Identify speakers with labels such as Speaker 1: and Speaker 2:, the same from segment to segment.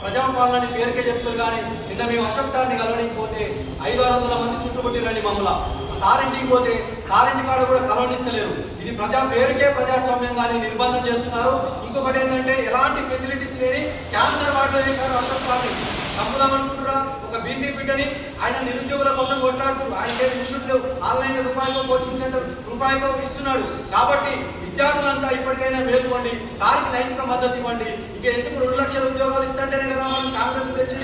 Speaker 1: ప్రజాపాలన పేరుకే చెప్తారు కానీ నిన్న మేము అశోక్ సార్ని కలవనీకపోతే 500-600 మంది చుట్టుముట్టిరండి మమ్మల్ని. సారింటికి పోతే సారింటి కాడ కూడా కలవనిస్తలేరు. ఇది పేరుకే ప్రజాస్వామ్యం కానీ నిర్బంధం చేస్తున్నారు. ఇంకొకటి ఏంటంటే ఎలాంటి ఫెసిలిటీస్ లేని క్యాన్సర్ వార్డులో చేశారు అశోక్ సార్ని. చంపుదామనుకుంటున్నా ఒక బీసీ బిడ్డని ఆయన నిరుద్యోగుల కోసం కొట్లాడుతున్నారు. ఆయనకే ఇన్స్టిట్యూట్ ఆన్లైన్ రూపాయలతో కోచింగ్ సెంటర్ రూపాయలతో ఇస్తున్నాడు. కాబట్టి విద్యార్థులంతా ఇప్పటికైనా మేల్కోండి, సారికి నైతిక మద్దతు ఇవ్వండి. ఇక ఎందుకు 2 లక్షల ఉద్యోగాలు ఇస్తుంటేనే కదా మనం కాంగ్రెస్ తెచ్చి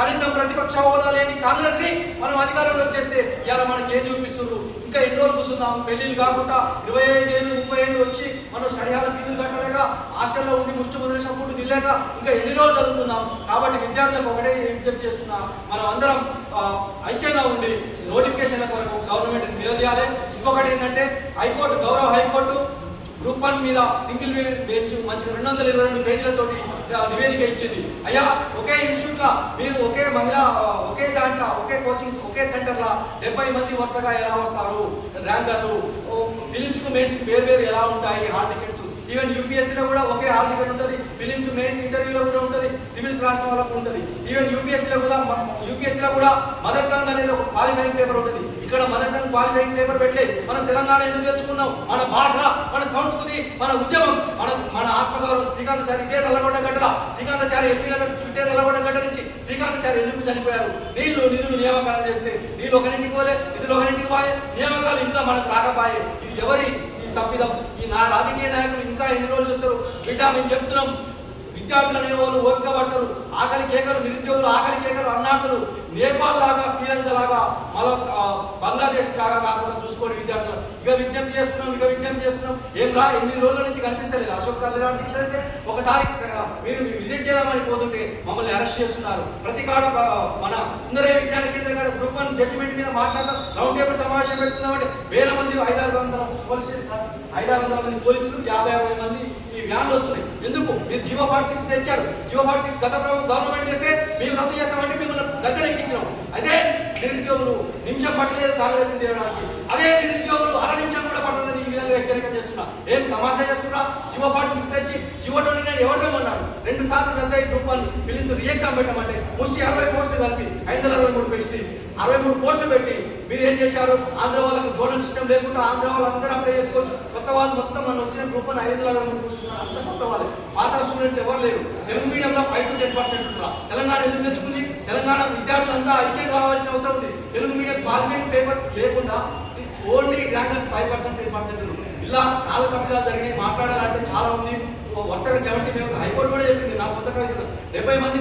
Speaker 1: కనీసం ప్రతిపక్ష హోదా లేని కాంగ్రెస్ ని మనం అధికారంలోకి తెస్తే ఇవాళ మనకి ఏం చూపిస్తున్నారు? ఇంకా ఎన్ని రోజులు కూర్చుందాం? పెళ్లిళ్ళు కాకుండా 25 ఏళ్ళు 30 ఏళ్ళు వచ్చి మనం స్టడీ హాల్ ఫీజులు కట్టలేక హాస్టల్లో ఉండి ముష్టి ముద్రేష ఫుడ్ తినలేక ఇంకా ఎన్ని రోజులు చదువుకుందాం? కాబట్టి విద్యార్థులకు ఒకటే విజ్ఞప్తి చేస్తున్నా, మనం అందరం ఐక్యంగా ఉండి నోటిఫికేషన్ల కొరకు గవర్నమెంట్ నిలదీయాలి. ఇంకొకటి ఏంటంటే గౌరవ హైకోర్టు గ్రూప్ 1 మీద సింగిల్ బెంచ్ మంచిగా 222 పేజీలతోటి నివేదిక ఇచ్చింది. అయ్యా ఒకే ఇన్స్టిట్యూట్లో మీరు ఒకే మహిళ ఒకే దాంట్లో ఒకే కోచింగ్ ఒకే సెంటర్లో 70 మంది వరుసగా ఎలా వస్తారు? ర్యాంకర్లు ఫిలిమ్స్కు మెయిన్స్కు వేరు ఎలా ఉంటాయి హాల్ టికెట్స్? ఈవెన్ యూపీఎస్సీలో కూడా ఒకే హాల్ టికెట్ ఉంటుంది. ఫిలిమ్స్ మెయిన్స్ ఇంటర్వ్యూలో కూడా ఉంటుంది, సివిల్స్ రాష్ట్రం వాళ్ళకు ఉంటుంది. ఈవెన్ యూపీఎస్సీలో కూడా మదర్ టంగ్ అనేది ఒక క్వాలిఫైయింగ్ పేపర్ ఉంటుంది. ఇక్కడ మదర్ టంగ్ క్వాలిఫైయింగ్ పేపర్ పెట్టలే. మనం తెలంగాణ ఎందుకు తెచ్చుకున్నాం? మన భాష, మన సంస్కృతి, మన ఉద్యమం, మన ఆత్మగౌరవం. శ్రీకాంతాచారి ఇదే నల్లగొండ గడ్డల శ్రీకాంతాచారి ఎల్పీ నగర్ ఇదే నల్లగొండ గడ్డ నుంచి శ్రీకాంతాచారి ఎందుకు చనిపోయారు? నిధులు నియామకాలు చేస్తే నీళ్ళు ఒకరింటికి పోలే, నిధులు ఒకరింటికి పోయే, నియామకాలు ఇంకా మనకు రాకపోయే. ఇది ఎవరి తప్పిదం? ఈ రాజకీయ నాయకులు ఇంకా ఎన్ని రోజులు చూస్తారు? బిడ్డ మేము చెప్తున్నాం, విద్యార్థులు అనేవాళ్ళు ఓపిక పడతారు. ఆకలి కేకలు, నిరుద్యోగులు ఆకలి కేకలు, అన్నార్థులు నేపాల్ లాగా శ్రీలంక లాగా మళ్ళా బంగ్లాదేశ్ లాగా కాకుండా చూసుకోండి విద్యార్థులు. ఇక విజ్ఞప్తి చేస్తున్నాం. ఏం 8 రోజుల నుంచి కనిపిస్తలేదు. అశోక్ సార్ దీక్ష చేస్తే ఒకసారి మీరు విజిట్ చేద్దామని పోతుంటే మమ్మల్ని అరెస్ట్ చేస్తున్నారు. ప్రతి కాడ మన సుందరయ్య విజ్ఞాన కేంద్రం కాడ గ్రూప్ 1 జడ్జిమెంట్ మీద మాట్లాడదాం, రౌండ్ టేబుల్ సమావేశం పెట్టుకుందామంటే 1000 మంది 500-600 పోలీసులు 500-600 మంది పోలీసులు 50-60 మంది ఈ వ్యాన్లు వస్తున్నాయి. ఎందుకు? మీరు జియో 46 తెచ్చాడు. జియో 46 గత గవర్నమెంట్ చేస్తే మేము రద్దు చేస్తామంటే మిమ్మల్ని గద్దెనెక్కించినాం. అదే నిరుద్యోగులు నిమిషం పట్టలేదు కాంగ్రెస్ తీయడానికి. అదే నిరుద్యోగులు అర నిమిషం కూడా పట్టలేదని ఈ విధంగా హెచ్చరిక చేస్తున్నా. ఏం తమాషా చేస్తున్నా? జియో 46 తెచ్చి జియో 29 ఎవరిదేమన్నాడు? 2 సార్లు రద్దయి గ్రూప్ 1 ఫిలిమ్స్ రీఎగ్జామ్ పెట్టమంటే ముష్టి 60 పోస్టులు కలిపి 563 పెట్టి 63 పోస్టులు పెట్టి మీరు ఏం చేశారు? ఆంధ్ర వాళ్ళకు జోనల్ సిస్టమ్ లేకుండా ఆంధ్ర వాళ్ళు అందరూ అప్లై చేసుకోవచ్చు. కొత్త వాళ్ళు మొత్తం మన వచ్చిన గ్రూప్ 1 563 పోస్టులు అంతా కొత్త వాళ్ళే, పాత స్టూడెంట్స్ ఎవరు లేరు. తెలుగు మీడియంలో 5 to 10% ఉంటారు. తెలంగాణ ఎందుకు తెచ్చుకుంది? తెలంగాణ విద్యార్థులంతా ఐక్యం కావాల్సిన అవసరం ఉంది. తెలుగు మీడియం క్వాలిఫైయింగ్ పేపర్ లేకుండా ఓన్లీ ర్యాంకర్స్ 5% 3%. ఇలా చాలా తప్పిదాలు జరిగినాయి. మాట్లాడాలంటే చాలా ఉంది. వరుసగా 70 హైకోర్టు కూడా చెప్పింది. నా సొంత కవితలు 70 మంది